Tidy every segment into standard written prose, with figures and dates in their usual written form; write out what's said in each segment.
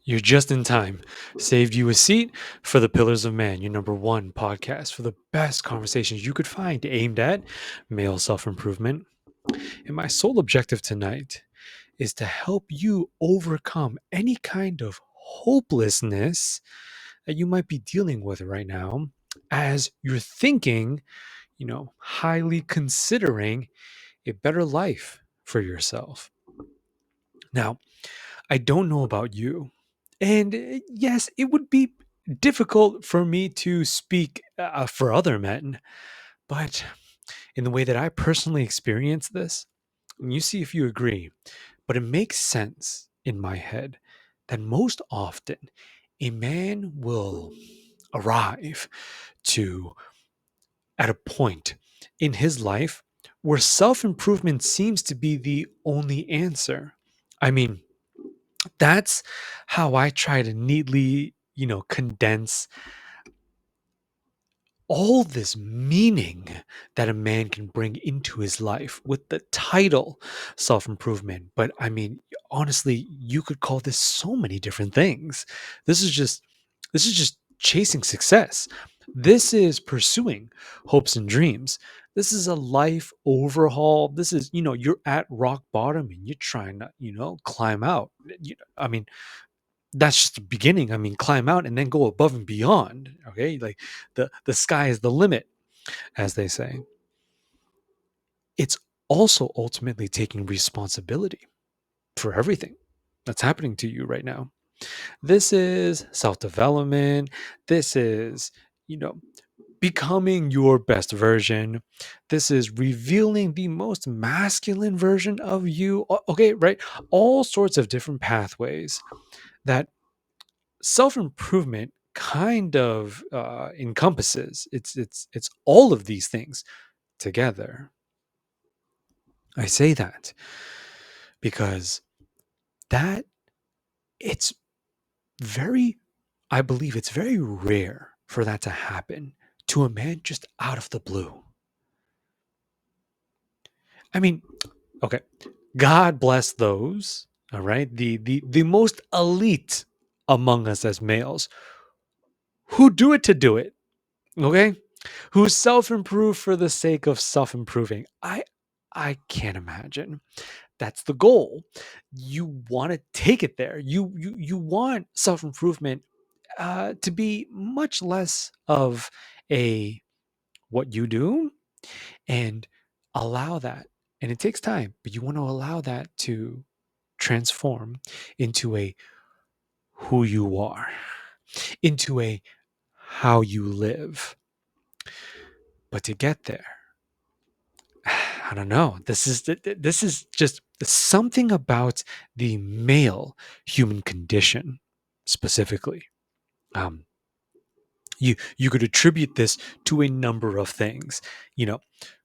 You're just in time. Saved you a seat for the Pillars of Man, your number one podcast for the best conversations you could find aimed at male self improvement. And my sole objective tonight is to help you overcome any kind of hopelessness that you might be dealing with right now as you're thinking, highly considering a better life for yourself. Now, I don't know about you. And yes, it would be difficult for me to speak for other men, but in the way that I personally experience this, and you see if you agree, but it makes sense in my head that most often a man will arrive to at a point in his life where self improvement seems to be the only answer. I mean, that's how I try to neatly, condense all this meaning that a man can bring into his life with the title self improvement. But I mean, honestly, you could call this so many different things. This is just this is just chasing success. This is pursuing hopes and dreams. This is a life overhaul. This is, you're at rock bottom and you're trying to, climb out. I mean, that's just the beginning. I mean, climb out and then go above and beyond. Okay. Like the sky is the limit, as they say. It's also ultimately taking responsibility for everything that's happening to you right now. This is self-development. This is, you know, becoming your best version. This is revealing the most masculine version of you. Okay, right? All sorts of different pathways that self-improvement kind of encompasses. It's all of these things together. I say that because that it's very I believe it's very rare for that to happen to a man just out of the blue. I mean, okay, God bless those, all right, the most elite among us as males who do it to do it, okay? Who self-improve for the sake of self-improving. I can't imagine. That's the goal. You want to take it there. You want self-improvement to be much less of a what you do and allow that. And it takes time, but you want to allow that to transform into a who you are, into a how you live. But to get there, I don't know. This is just something about the male human condition specifically. Um, you could attribute this to a number of things. You know,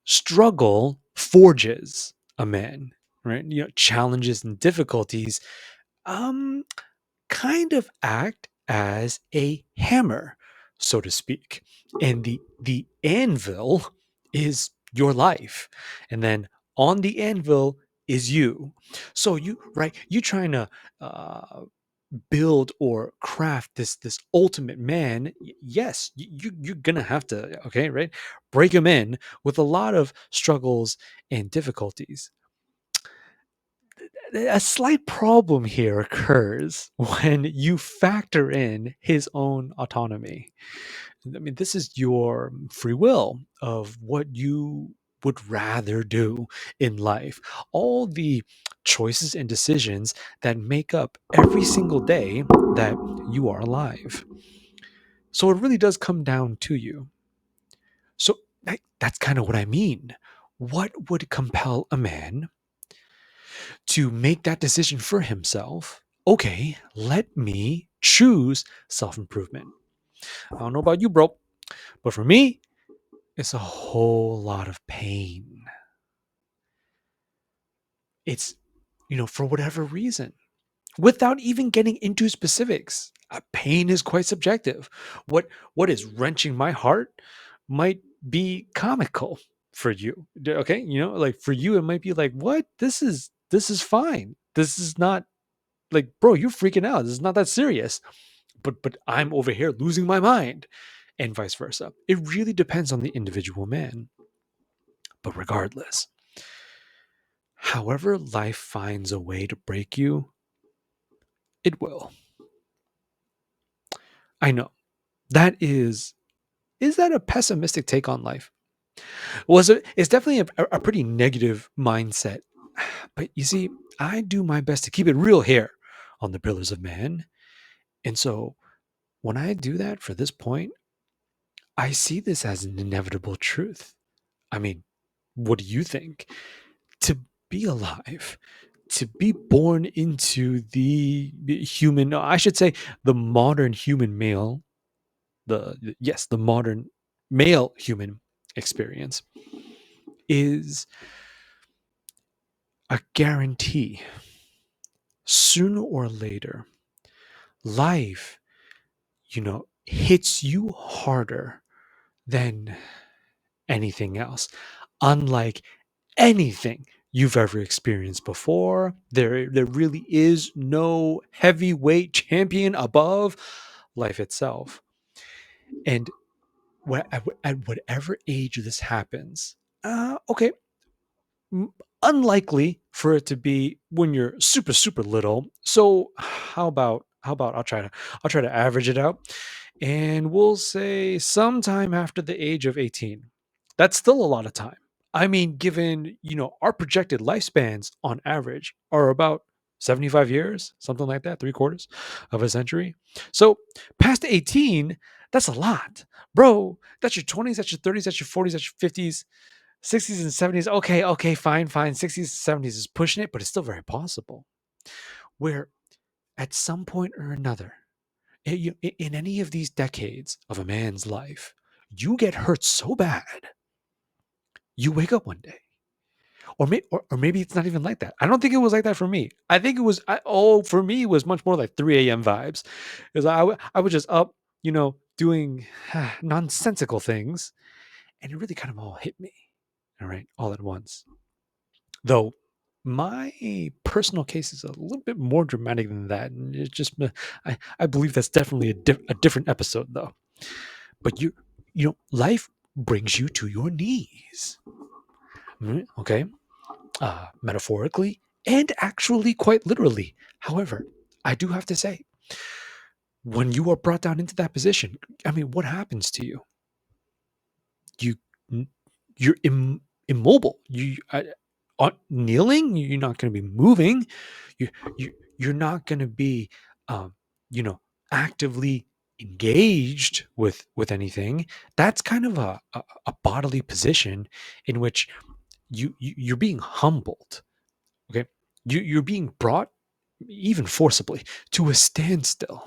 struggle forges a man, right? Challenges and difficulties um kind of act as a hammer, so to speak. And the anvil is your life. And then on the anvil is you. So you trying to uh build or craft this ultimate man. Yes, you're gonna have to, okay, right, break him in with a lot of struggles and difficulties. A slight problem here occurs when you factor in his own autonomy. I mean, this is your free will of what you would rather do in life. All the choices and decisions that make up every single day that you are alive. So it really does come down to you. So that's kind of what I mean. What would compel a man to make that decision for himself? Okay, let me choose self improvement. I don't know about you, bro, but for me, it's a whole lot of pain. It's, for whatever reason, without even getting into specifics. Pain is quite subjective. What is wrenching my heart might be comical for you. Okay, like for you, it might be like, what? This is fine. This is not Like, bro, you're freaking out. This is not that serious. But I'm over here losing my mind, and vice versa. It really depends on the individual man. But regardless, however life finds a way to break you, it will. I know. That is that a pessimistic take on life? Was it? It's definitely a pretty negative mindset. But you see, I do my best to keep it real here on the Pillars of Man. And so when I do that for this point, I see this as an inevitable truth. I mean, what do you think? To be alive, to be born into the human, no, I should say the modern human male, yes, the modern male human experience is a guarantee. Sooner or later, life, hits you harder than anything else. Unlike anything you've ever experienced before, there really is no heavyweight champion above life itself. And at whatever age this happens, okay, m- unlikely for it to be when you're super super little. So how about I'll try to average it out, and we'll say sometime after the age of 18. That's still a lot of time. I mean, given our projected lifespans on average are about 75 years, something like that, three quarters of a century. So past 18, that's a lot, bro. That's your 20s, that's your 30s, that's your 40s, that's your 50s. 60s and 70s, okay, fine. 60s, 70s is pushing it, but it's still very possible. Where at some point or another, in any of these decades of a man's life, you get hurt so bad, you wake up one day. Or maybe it's not even like that. I don't think it was like that for me. I think it was, for me, it was much more like 3 a.m. vibes. Because I was just up, doing nonsensical things, and it really kind of all hit me, all right, all at once. Though my personal case is a little bit more dramatic than that, and it's just I believe that's definitely a different episode though. But life brings you to your knees, okay, metaphorically and actually quite literally. However, I do have to say, when you are brought down into that position, I mean, what happens to you? You you're immobile. You kneeling. You're not going to be moving. You you're not going to be, um, you know, actively engaged with anything. That's kind of a bodily position in which you're being humbled. Okay, you're being brought even forcibly to a standstill,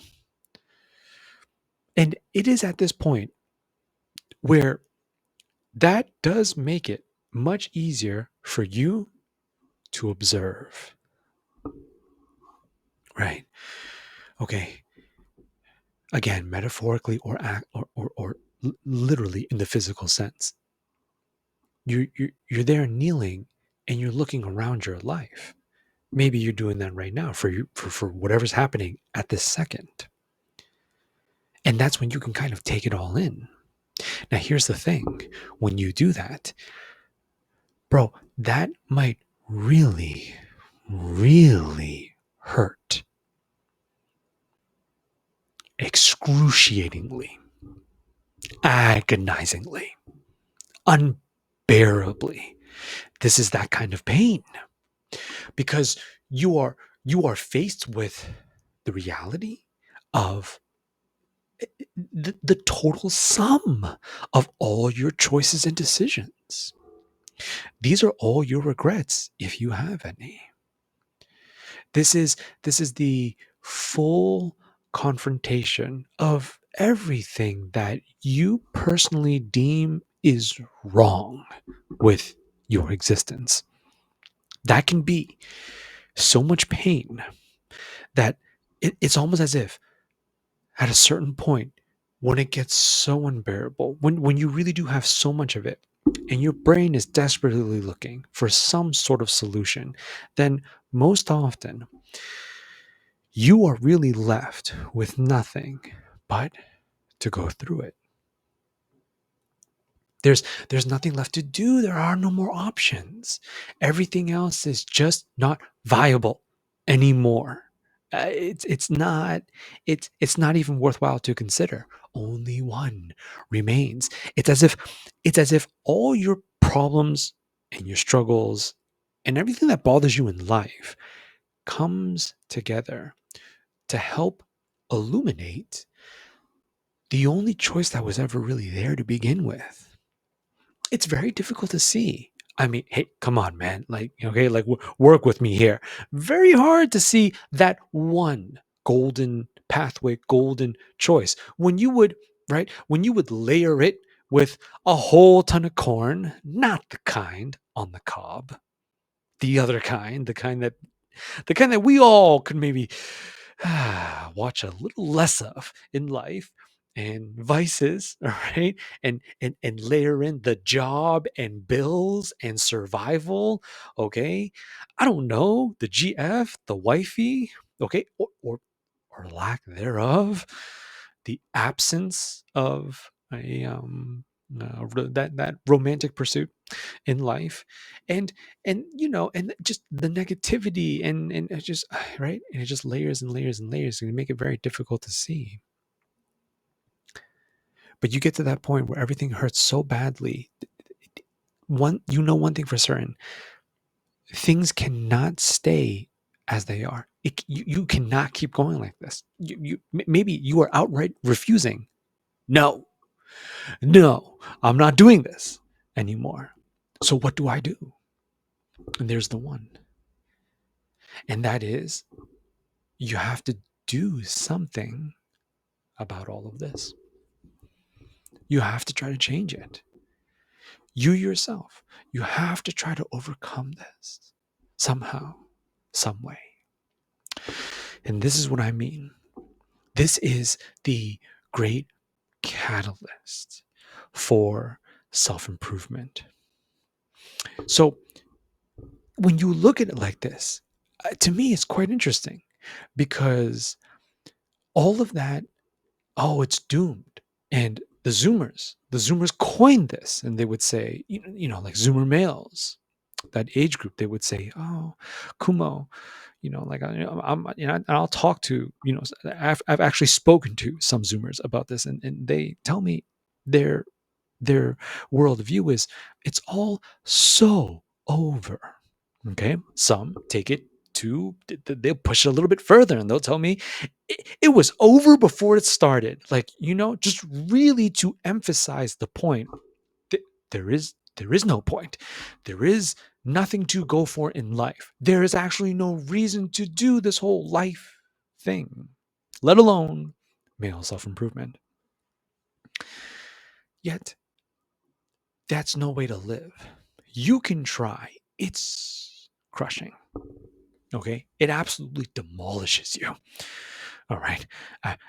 and it is at this point where that does make it much easier for you to observe. Right. Okay. Again, metaphorically or literally in the physical sense. You're there kneeling and you're looking around your life. Maybe you're doing that right now for whatever's happening at this second. And that's when you can kind of take it all in. Now here's the thing. When you do that, bro, that might really, really hurt excruciatingly, agonizingly, unbearably. This is that kind of pain because you are faced with the reality of the total sum of all your choices and decisions. These are all your regrets if you have any. This is the full confrontation of everything that you personally deem is wrong with your existence. That can be so much pain that it's almost as if at a certain point, when it gets so unbearable, when you really do have so much of it, and your brain is desperately looking for some sort of solution, then most often you are really left with nothing but to go through it. There's nothing left to do. There are no more options. Everything else is just not viable anymore. It's not even worthwhile to consider. Only one remains. It's as if all your problems and your struggles and everything that bothers you in life comes together to help illuminate the only choice that was ever really there to begin with. It's very difficult to see. I mean, hey, come on, man. Like, okay, like work with me here. Very hard to see that one golden pathway, golden choice. When you would layer it with a whole ton of corn, not the kind on the cob, the other kind, the kind that we all could maybe watch a little less of in life, and vices, all right, and layer in the job and bills and survival. Okay, I don't know, the GF, the wifey, okay, or lack thereof, the absence of a that romantic pursuit in life, and and just the negativity, and it just right, and it just layers and layers and layers, and make it very difficult to see. But you get to that point where everything hurts so badly. One thing for certain: things cannot stay as they are. You cannot keep going like this. Maybe you are outright refusing. No, no, I'm not doing this anymore. So what do I do? And there's the one, and that is, you have to do something about all of this. You have to try to change it. You yourself, you have to try to overcome this somehow, some way. And this is what I mean. This is the great catalyst for self improvement. So when you look at it like this, to me, it's quite interesting, because all of that, oh, it's doomed. And the Zoomers coined this, and they would say, like Zoomer males, that age group, they would say, oh, Kumo, like, and I'll talk to, I've actually spoken to some Zoomers about this, and they tell me their their worldview is, it's all so over. Okay, some take it to, they'll push it a little bit further, and they'll tell me it was over before it started. Like, just really to emphasize the point that there is no point. There is nothing to go for in life. There is actually no reason to do this whole life thing, let alone male self-improvement. Yet, that's no way to live. You can try. It's crushing. Okay? It absolutely demolishes you. All right.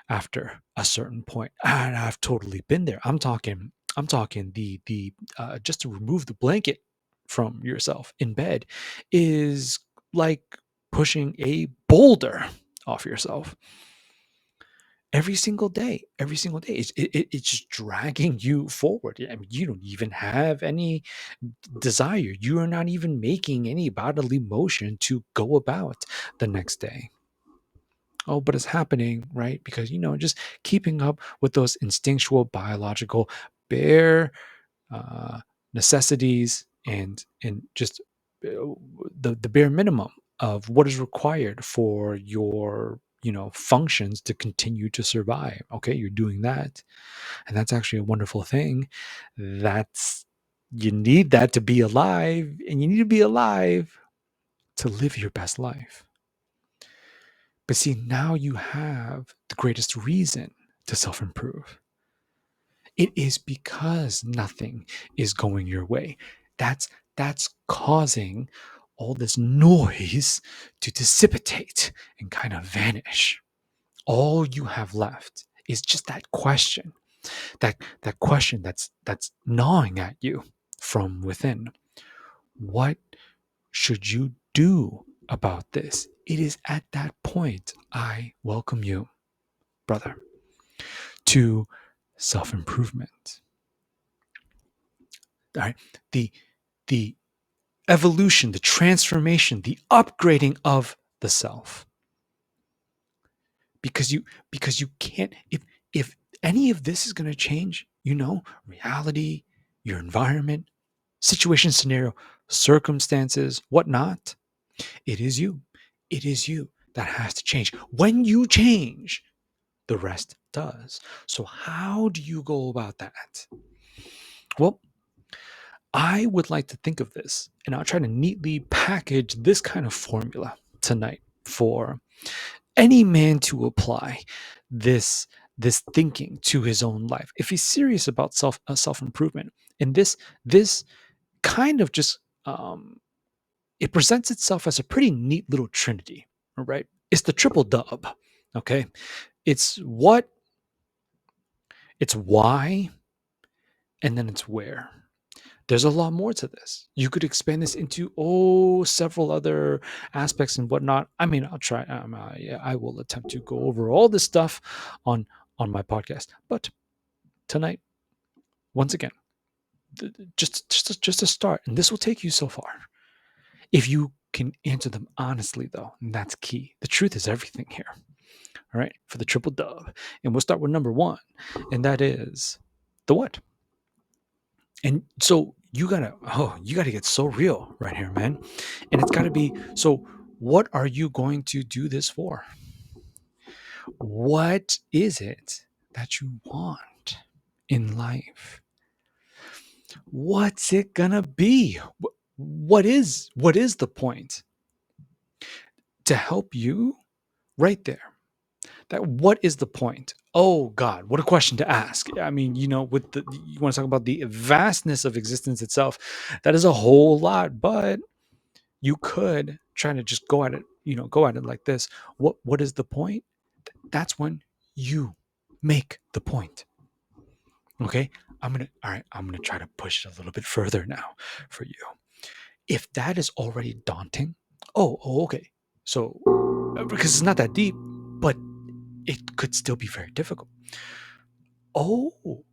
After a certain point, and I've totally been there. I'm talking the just to remove the blanket from yourself in bed is like pushing a boulder off yourself every single day. It's just dragging you forward. I mean, you don't even have any desire. You are not even making any bodily motion to go about the next day. Oh, but it's happening, right? Because, just keeping up with those instinctual, biological, bare uh, necessities, and just the bare minimum of what is required for your functions to continue to survive. Okay, you're doing that, and that's actually a wonderful thing. That's You need that to be alive, and you need to be alive to live your best life. But see, now you have the greatest reason to self improve. It is because nothing is going your way. That's causing all this noise to dissipate and kind of vanish. All you have left is just that question. That question that's gnawing at you from within. What should you do about this? it is at that point I welcome you, brother, to self-improvement. All right. The the evolution, the transformation, the upgrading of the self. Because you can't, if any of this is going to change, reality, your environment, situation, scenario, circumstances, whatnot, it is you. It is you that has to change. When you change, the rest does. So how do you go about that? Well, I would like to think of this, and I'll try to neatly package this kind of formula tonight for any man to apply this thinking to his own life if he's serious about self improvement. And this kind of just it presents itself as a pretty neat little trinity. All right, it's the triple dub. Okay, it's what, it's why, and then it's where. There's a lot more to this. You could expand this into several other aspects and whatnot. I mean, I'll try. Yeah, I will attempt to go over all this stuff on my podcast. But tonight, once again, just a start, and this will take you so far. If you can answer them honestly, though, and that's key. The truth is everything here. All right, for the triple dub, and we'll start with number one, and that is the what. And so you gotta get so real right here, man. And it's gotta be, so what are you going to do this for? What is it that you want in life? What's it gonna be? What is the point? To help you right there. That what is the point? Oh God, what a question to ask. I mean, with you want to talk about the vastness of existence itself, that is a whole lot, but you could try to just go at it, go at it like this. What is the point? That's when you make the point. Okay? I'm gonna try to push it a little bit further now for you. If that is already daunting, okay. So because it's not that deep, but it could still be very difficult. Oh,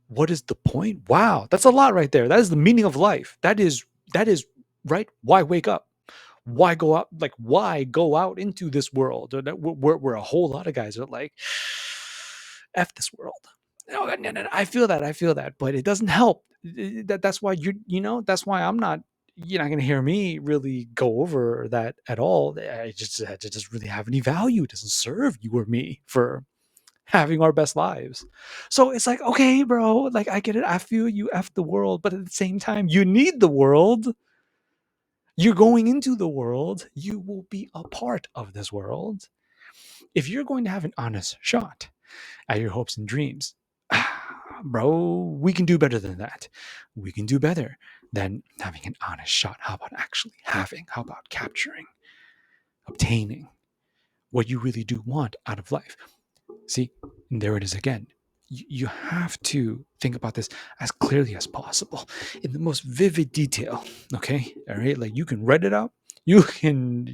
what is the point? Wow, that's a lot right there. That is the meaning of life. That is right. Why wake up? Why go out? Like, why go out into this world? Where a whole lot of guys are like, "F this world." No, I feel that. I feel that, but it doesn't help. That's why That's why I'm not. You're not gonna hear me really go over that at all. It just really have any value. It doesn't serve you or me for having our best lives. So it's like, okay, bro, like I get it. I feel you F the world, but at the same time, you need the world. You're going into the world. You will be a part of this world. If you're going to have an honest shot at your hopes and dreams, bro, we can do better than that. We can do better than having an honest shot. How about actually having? How about capturing, obtaining what you really do want out of life? See, and there it is again. You have to think about this as clearly as possible in the most vivid detail. Okay. All right. Like you can write it out. You can,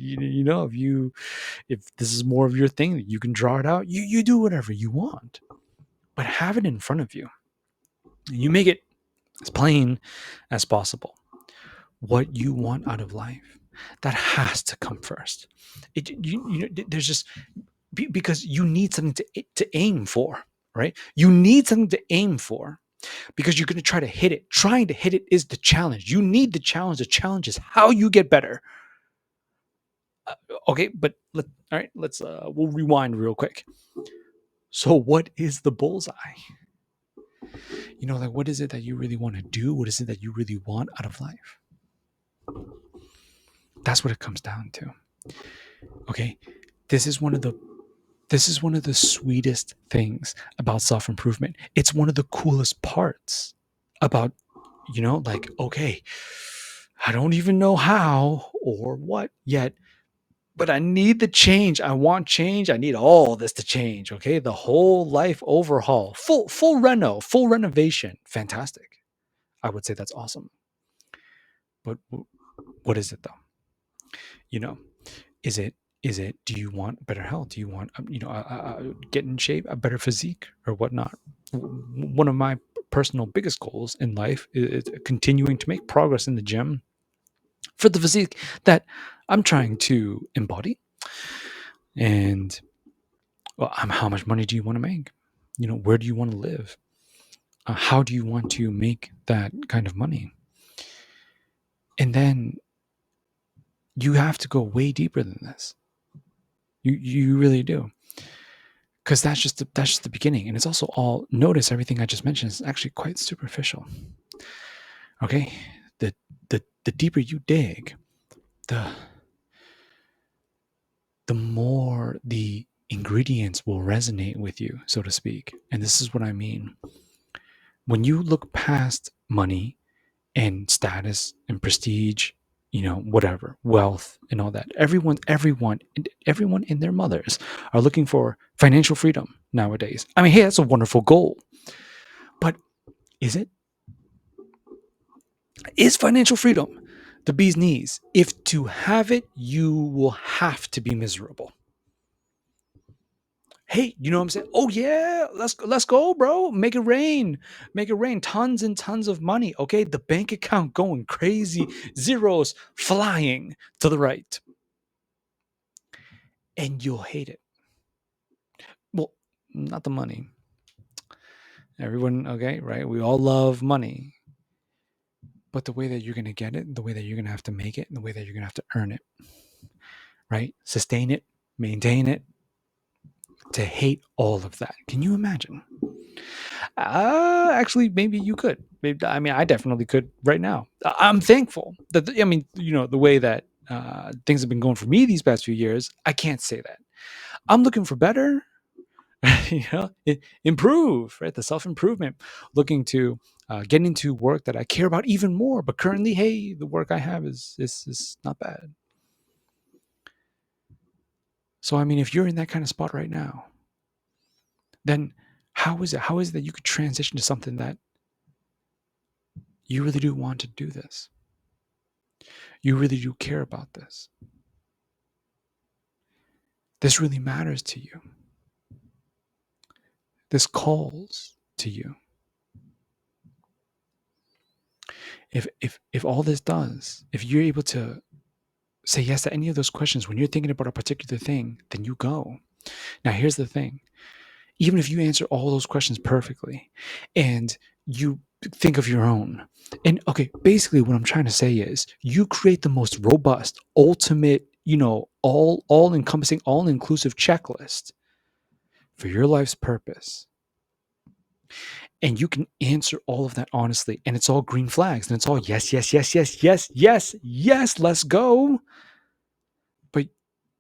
if this is more of your thing, you can draw it out. You do whatever you want, but have it in front of you. You make it as plain as possible. What you want out of life, that has to come first. There's just, because you need something to aim for, right? You need something to aim for because you're going to try to hit it. Trying to hit it is the challenge. You need the challenge. The challenge is how you get better. Okay, but let's we'll rewind real quick. So what is the bullseye? Like, what is it that you really want to do? What is it that you really want out of life? That's what it comes down to. Okay, this is one of the sweetest things about self-improvement. It's one of the coolest parts about, like, okay, I don't even know how or what yet, but I need the change. I want change. I need all this to change. Okay. The whole life overhaul, full renovation. Fantastic. I would say that's awesome. But what is it though? Is it Is it, do you want better health? Do you want, get in shape, a better physique, or whatnot? One of my personal biggest goals in life is continuing to make progress in the gym for the physique that I'm trying to embody. And well, how much money do you want to make? Where do you want to live? How do you want to make that kind of money? And then you have to go way deeper than this. You really do, because that's just the beginning, and it's also all. Notice everything I just mentioned is actually quite superficial. Okay, the deeper you dig, the more the ingredients will resonate with you, so to speak. And this is what I mean. When you look past money and status and prestige, whatever, wealth and all that, everyone and their mothers are looking for financial freedom nowadays. I mean, hey, that's a wonderful goal. But is it? Is financial freedom the bee's knees? If to have it, you will have to be miserable. Hey, you know what I'm saying? Oh yeah, let's go, bro. Make it rain. Make it rain. Tons and tons of money. Okay, the bank account going crazy, zeros flying to the right. And you'll hate it. Well, not the money. Everyone, okay, right? We all love money. But the way that you're going to get it, the way that you're going to have to make it, and the way that you're going to have to earn it, right? Sustain it, maintain it, to hate all of that. Can you imagine? Actually, maybe you could. Maybe, I mean, I definitely could right now. I'm thankful that, the way that things have been going for me these past few years, I can't say that. I'm looking for better, improve, right? The self improvement, looking to get into work that I care about even more. But currently, hey, the work I have is not bad. So, I mean, if you're in that kind of spot right now, then how is it that you could transition to something that you really do want to do this? You really do care about this. This really matters to you. This calls to you. If all this does, if you're able to say yes to any of those questions when you're thinking about a particular thing, then you go. Now, here's the thing. Even if you answer all those questions perfectly and you think of your own, and okay, basically what I'm trying to say is you create the most robust, ultimate, all encompassing, all inclusive checklist for your life's purpose. And you can answer all of that honestly, and it's all green flags, and it's all yes, yes, yes, yes, yes, yes, yes, let's go. But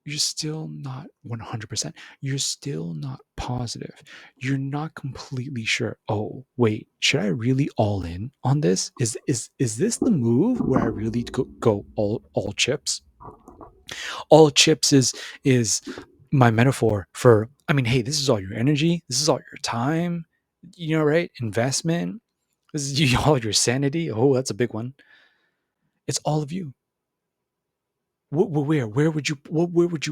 you're still not 100%. You're still not positive. You're not completely sure. Oh, wait, should I really all in on this? Is this the move where I really go all chips? All chips is my metaphor for, I mean, hey, this is all your energy, this is all your time, right? Investment. This is all your sanity. Oh, that's a big one. It's all of you. Where would you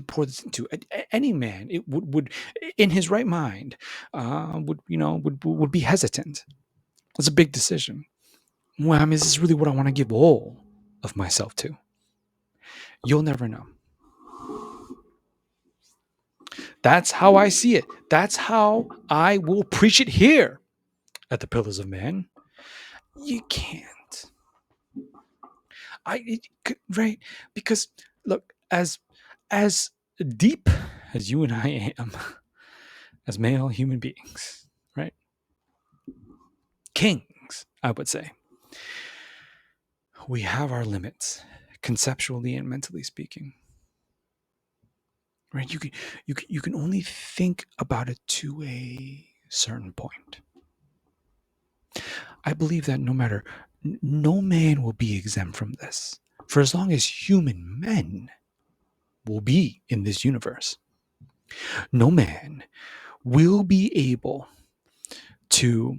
pour this into? Any man it would in his right mind would be hesitant. It's a big decision. Well, I mean, is this really what I want to give all of myself to? You'll never know. That's how I see it. That's how I will preach it here at the Pillars of Man. You can't. Right, because look, as deep as you and I am, as male human beings, right? Kings, I would say. We have our limits, conceptually and mentally speaking. Right? You can only think about it to a certain point. I believe that no man will be exempt from this. For as long as human men will be in this universe, no man will be able to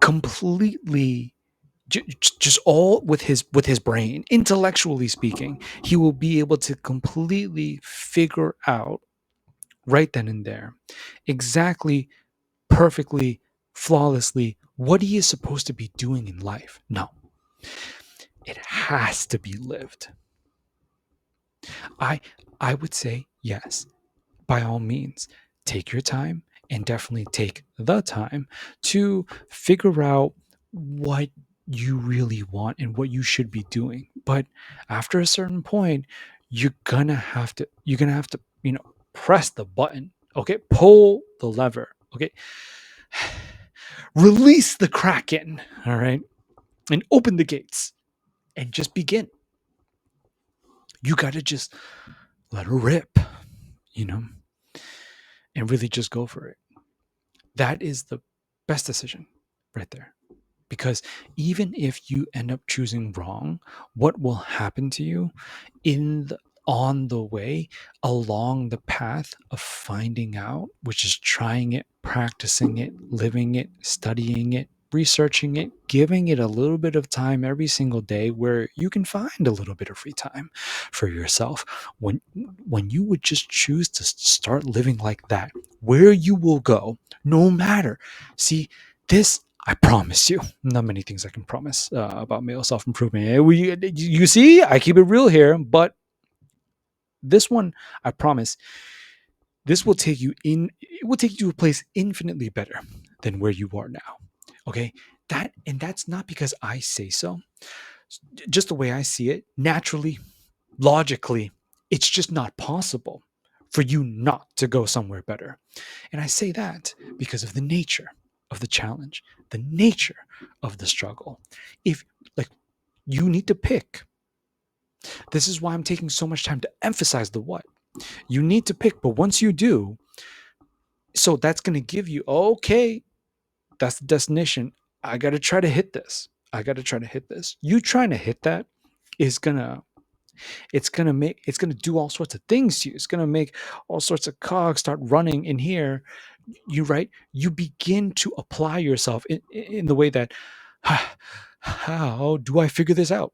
completely just all with his brain, intellectually speaking, he will be able to completely figure out right then and there exactly, perfectly, flawlessly what he is supposed to be doing in life. No, it has to be lived. I i would say yes, by all means, take your time, and definitely take the time to figure out what you really want and what you should be doing. But after a certain point, you're gonna have to press the button. Okay, pull the lever. Okay, release the kraken. All right, and open the gates and just begin. You gotta just let her rip, you know, and really just go for it. That is the best decision right there. Because even if you end up choosing wrong, what will happen to you on the way, along the path of finding out, which is trying it, practicing it, living it, studying it, researching it, giving it a little bit of time every single day where you can find a little bit of free time for yourself. When you would just choose to start living like that, where you will go, no matter. See, this, I promise you, not many things I can promise about male self improvement. You see, I keep it real here, but this one, I promise, this will take you in. It will take you to a place infinitely better than where you are now. Okay, that's not because I say so. Just the way I see it, naturally, logically, it's just not possible for you not to go somewhere better. And I say that because of the nature of the challenge, the nature of the struggle. If, like, you need to pick. This is why I'm taking so much time to emphasize the what. You need to pick, but once you do, so that's going to give you, okay, that's the destination. I got to try to hit this. I got to try to hit this. You trying to hit that is going to it's going to do all sorts of things to you. It's going to make all sorts of cogs start running in here. You begin to apply yourself in the way that, how do I figure this out?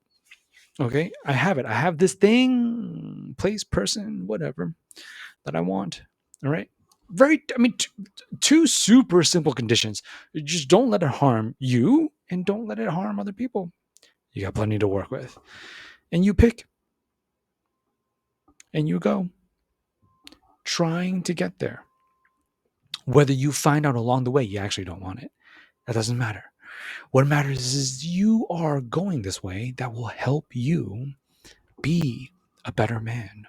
Okay, I have it. I have this thing, place, person, whatever that I want. All right. I mean, two super simple conditions. Just don't let it harm you, and don't let it harm other people. You got plenty to work with. And you pick and you go, trying to get there. Whether you find out along the way you actually don't want it, that doesn't matter. What matters is you are going this way that will help you be a better man.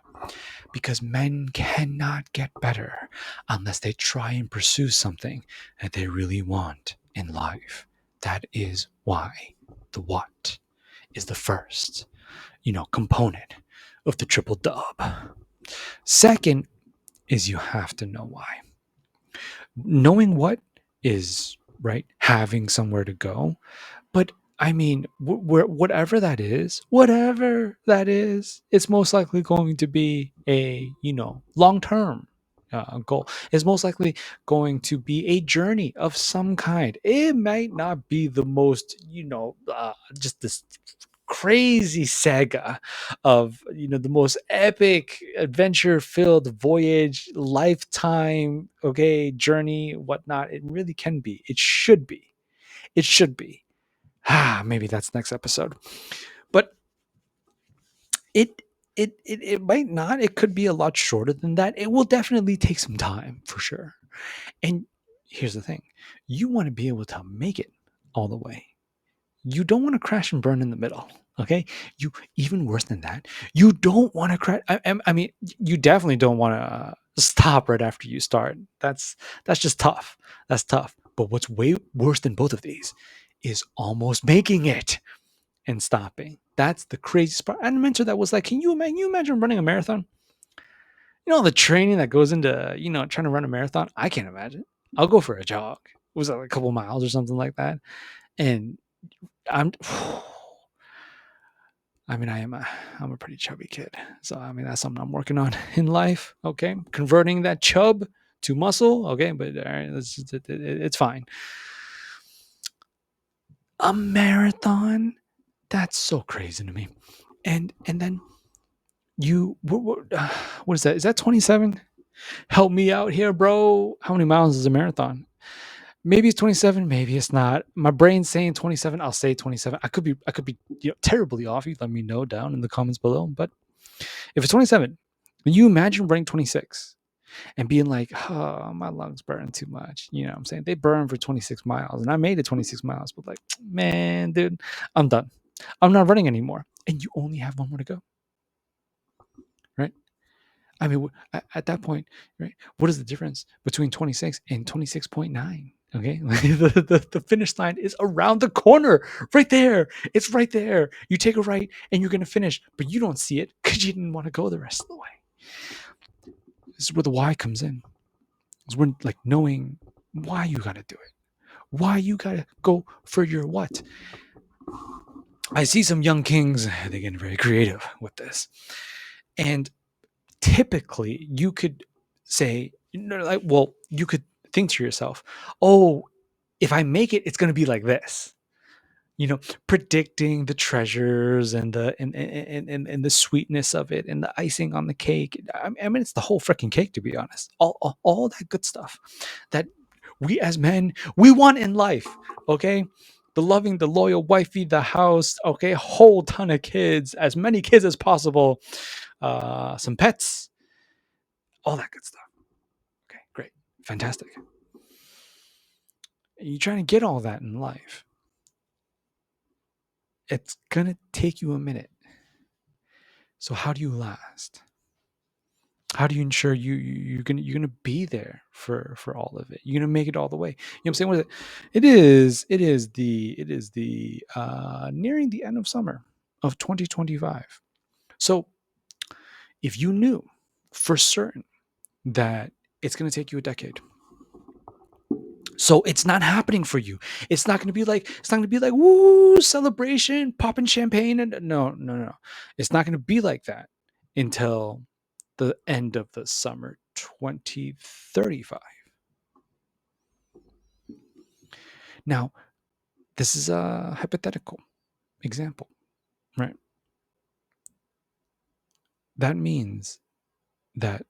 Because men cannot get better unless they try and pursue something that they really want in life. That is why the what is the first, component of the triple dub. Second is you have to know why. Knowing what is right, having somewhere to go, but I mean, whatever that is, it's most likely going to be a long term goal. It's most likely going to be a journey of some kind. It might not be the most just this crazy saga of the most epic adventure filled voyage, lifetime journey, whatnot. It really can be. It should be. Maybe that's next episode. But it it might not. It could be a lot shorter than that. It will definitely take some time for sure. And here's the thing. You want to be able to make it all the way. You don't want to crash and burn in the middle. Okay? You, even worse than that, you don't want to crash. I mean, you definitely don't want to stop right after you start. That's just tough. That's tough. But what's way worse than both of these is almost making it and stopping. That's the craziest part. I had a mentor that was like, can you imagine running a marathon? The training that goes into, trying to run a marathon? I can't imagine. I'll go for a jog. Was that like a couple miles or something like that? And I'm I mean, I'm a pretty chubby kid. So I mean that's something I'm working on in life. Okay. Converting that chub to muscle. Okay, but it's fine. A marathon? That's so crazy to me. And then what is that? Is that 27? Help me out here, bro. How many miles is a marathon? Maybe it's 27, maybe it's not. My brain's saying 27. I'll say 27. I could be terribly off. You let me know down in the comments below. But if it's 27, can you imagine running 26 and being like, oh, my lungs burn too much? You know what I'm saying? They burn for 26 miles. And I made it 26 miles, but like, man, dude, I'm done. I'm not running anymore. And you only have one more to go, right? I mean, at that point, right? What is the difference between 26 and 26.9? Okay, the finish line is around the corner, right there. It's right there. You take a right, and you're gonna finish, but you don't see it because you didn't want to go the rest of the way. This is where the why comes in. It's when like knowing why you gotta do it, why you gotta go for your what. I see some young kings; they're getting very creative with this, and typically you could say, like, well, you could think to yourself, oh, if I make it, it's going to be like this, predicting the treasures and and the sweetness of it and the icing on the cake. I mean, it's the whole freaking cake, to be honest. All that good stuff that we as men, we want in life. Okay. The loving, the loyal wifey, the house, okay, whole ton of kids, as many kids as possible, some pets, all that good stuff. Okay, great, fantastic. You're trying to get all that in life. It's gonna take you a minute. So how do you last? How do you ensure you're gonna be there for all of it? You're gonna make it all the way. You know what I'm saying? What is it? It is the nearing the end of summer of 2025. So if you knew for certain that it's gonna take you a decade, so it's not happening for you. It's not going to be like woo celebration, popping champagne, and no. It's not going to be like that until the end of the summer 2035. Now, this is a hypothetical example, right? That means that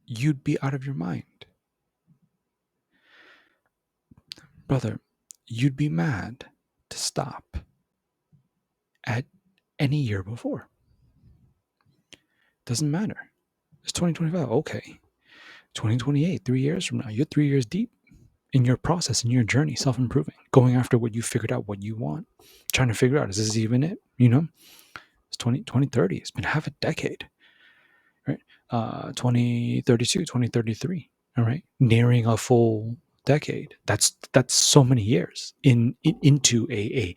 you'd be out of your mind. Brother, you'd be mad to stop at any year before. Doesn't matter. It's 2025. Okay. 2028, 3 years from now, you're 3 years deep in your process, in your journey, self improving, going after what you figured out, what you want, trying to figure out, is this even it? It's 2030. It's been half a decade, right? 2032, 2033. All right. Nearing a full decade. That's so many years into a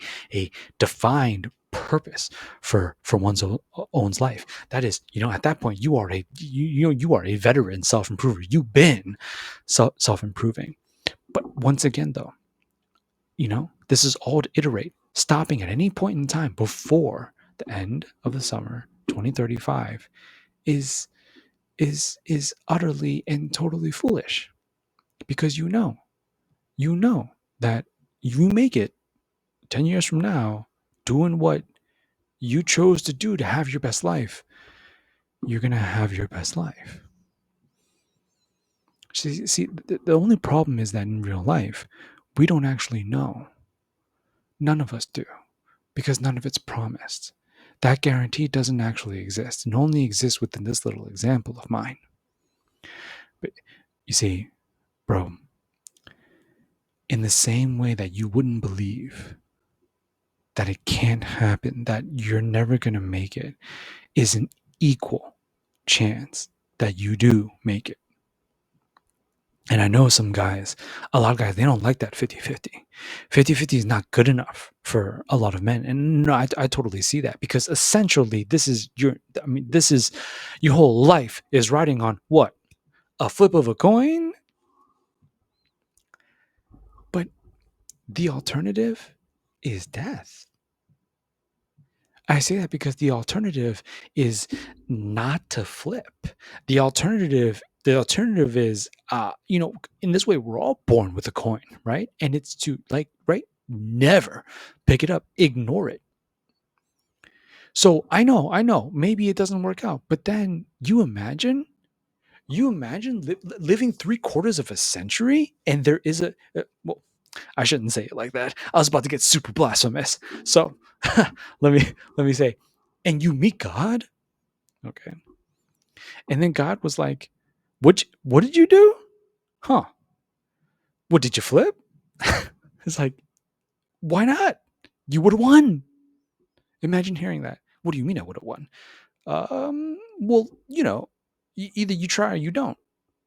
defined purpose for one's own life. That is, at that point you are a veteran self improver. You've been self improving. But once again, though, this is all to iterate. Stopping at any point in time before the end of the summer 2035 is utterly and totally foolish, because you know that you make it 10 years from now doing what you chose to do to have your best life. You're going to have your best life. See, the only problem is that in real life, we don't actually know. None of us do, because none of it's promised. That guarantee doesn't actually exist. It only exists within this little example of mine. But you see, bro, in the same way that you wouldn't believe that it can't happen, that you're never going to make it, is an equal chance that you do make it. And I know a lot of guys, they don't like that 50-50. 50-50 is not good enough for a lot of men. And no, I totally see that, because essentially this is your whole life is riding on what? A flip of a coin? But the alternative is death. I say that because the alternative is not to flip. The alternative is, in this way, we're all born with a coin, right? And it's to, like, right? Never pick it up. Ignore it. So I know, maybe it doesn't work out, but then you imagine living 3/4 of a century, and there is well, I shouldn't say it like that. I was about to get super blasphemous. So let me say, and you meet God, okay, and then God was like, what did you do? Huh? What did you flip? It's like, why not? You would have won. Imagine hearing that. What do you mean I would have won? Well, either you try or you don't.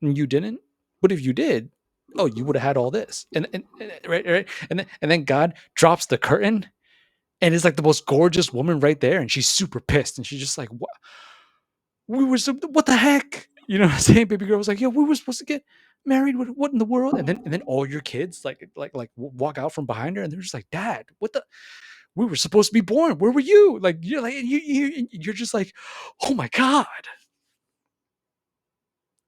And you didn't. But if you did, oh, you would have had all this. And right. And then God drops the curtain, and it's like the most gorgeous woman right there, and she's super pissed, and she's just like, "What? What the heck?" You know what I'm saying? Baby girl was like, "Yeah, we were supposed to get married. What in the world?" And then all your kids like walk out from behind her, and they're just like, "Dad, what the? We were supposed to be born. Where were you?" Like you're just like, "Oh my god."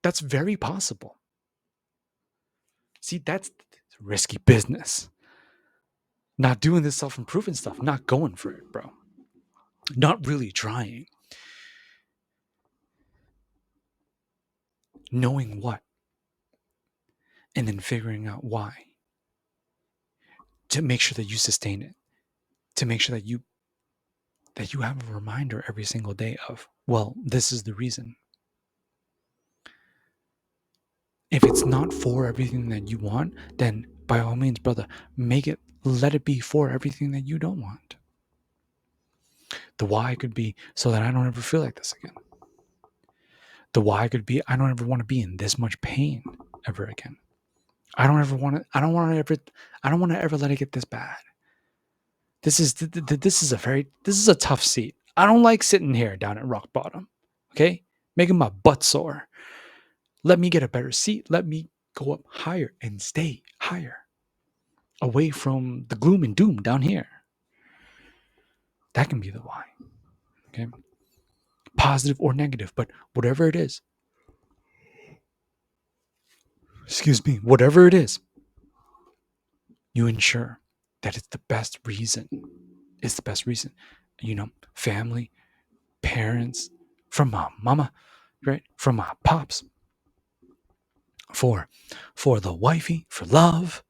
That's very possible. See, that's risky business. Not doing this self-improvement stuff, not going for it, bro. Not really trying. Knowing what, and then figuring out why, to make sure that you sustain it, to make sure that you have a reminder every single day of, well, this is the reason. If it's not for everything that you want, then by all means, brother, let it be for everything that you don't want. The why could be so that I don't ever feel like this again. The why could be I don't ever want to be in this much pain ever again. I don't want to ever let it get this bad. This is a tough seat. I don't like sitting here down at rock bottom. Okay? Making my butt sore. Let me get a better seat. Let me go up higher and stay higher. Away from the gloom and doom down here. That can be the why. Okay? Positive or negative, but whatever it is, whatever it is, you ensure that it's the best reason. It's the best reason. Family, parents, from my mama, right? From my pops, for the wifey, for love,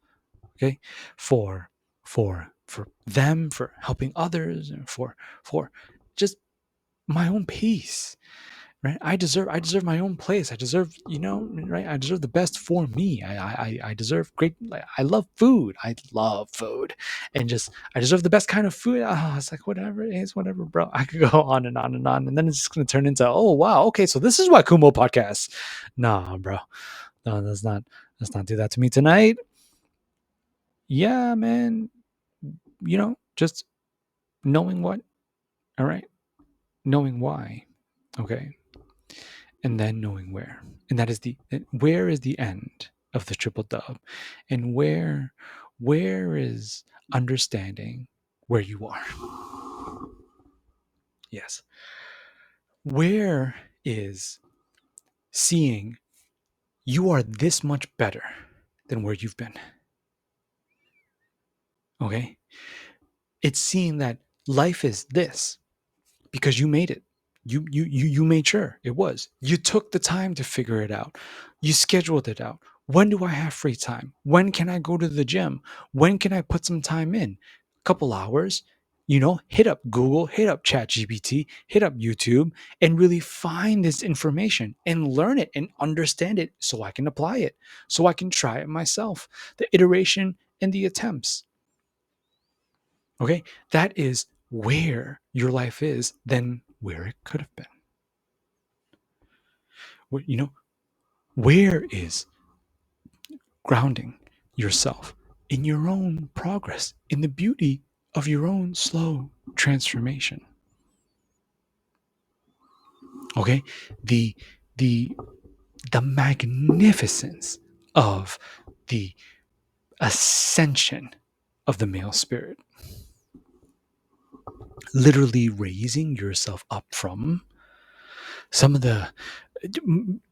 okay? For them, for helping others, and for just my own peace. Right, I deserve my own place. I deserve, right, I deserve the best for me. I deserve great. Like, I love food. I love food, and just I deserve the best kind of food. It's like whatever it is, whatever, bro. I could go on and on and on, and then it's just gonna turn into, oh wow, okay, so this is why Kumo podcasts. Nah, bro, no, let's not do that to me tonight. Yeah, man, just knowing what, all right, knowing why, okay, and then knowing where. And that is where is the end of the triple dub, and where is understanding where you are. Yes, where is seeing you are this much better than where you've been. Okay, it's seeing that life is this because you made it. You made sure it was. You took the time to figure it out. You scheduled it out. When do I have free time? When can I go to the gym? When can I put some time in? A couple hours. Hit up Google, hit up ChatGPT, hit up YouTube, and really find this information and learn it and understand it so I can apply it, so I can try it myself. The iteration and the attempts. Okay, that is where your life is than where it could have been. Where is grounding yourself in your own progress, in the beauty of your own slow transformation. Okay, the the the magnificence of the ascension of the male spirit, literally raising yourself up from some of the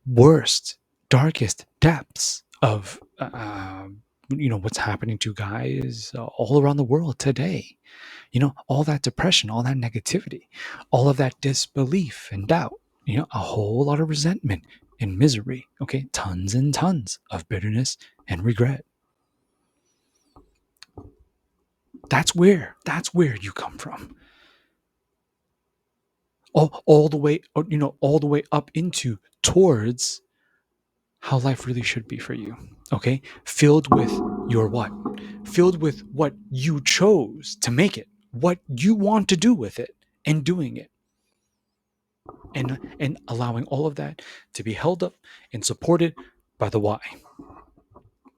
worst, darkest depths of what's happening to guys all around the world today. All that depression, all that negativity, all of that disbelief and doubt, a whole lot of resentment and misery. Okay, tons and tons of bitterness and regret. That's where you come from. All the way, all the way up into towards how life really should be for you. Okay, filled with your what? Filled with what you chose to make it, what you want to do with it, and doing it, and allowing all of that to be held up and supported by the why.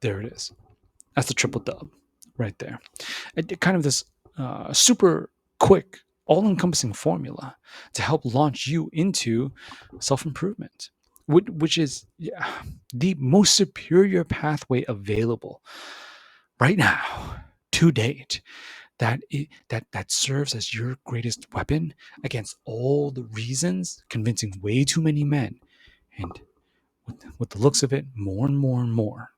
There it is. That's the triple dub right there. Kind of this super quick, all-encompassing formula to help launch you into self-improvement, which is the most superior pathway available right now to date. That serves as your greatest weapon against all the reasons convincing way too many men, and with the looks of it, more and more and more.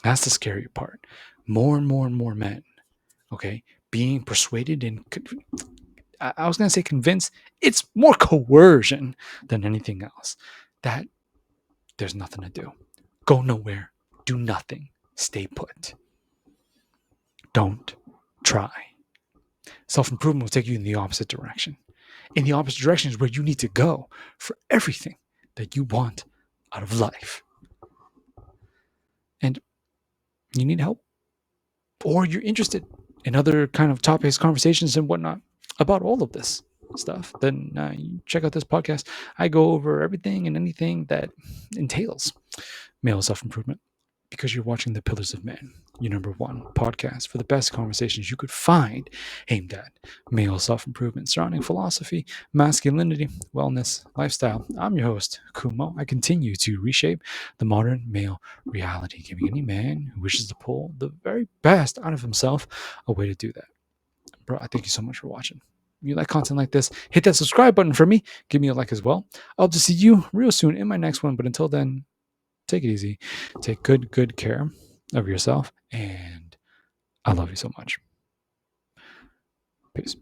That's the scary part. More and more and more men, okay, being persuaded and I was going to say convinced. It's more coercion than anything else. That there's nothing to do. Go nowhere. Do nothing. Stay put. Don't try. Self-improvement will take you in the opposite direction. In the opposite direction is where you need to go for everything that you want out of life. And you need help, or you're interested in other kind of topics, conversations, and whatnot about all of this stuff, then you check out this podcast. I go over everything and anything that entails male self-improvement, because you're watching The Pillars of Man, your number one podcast for the best conversations you could find aimed at male self-improvement surrounding philosophy, masculinity, wellness, lifestyle. I'm your host, Kumo. I continue to reshape the modern male reality, giving any man who wishes to pull the very best out of himself a way to do that. Bro, I thank you so much for watching. If you like content like this, hit that subscribe button for me. Give me a like as well. I'll just see you real soon in my next one. But until then, take it easy. Take good care of yourself. And I love you so much. Peace.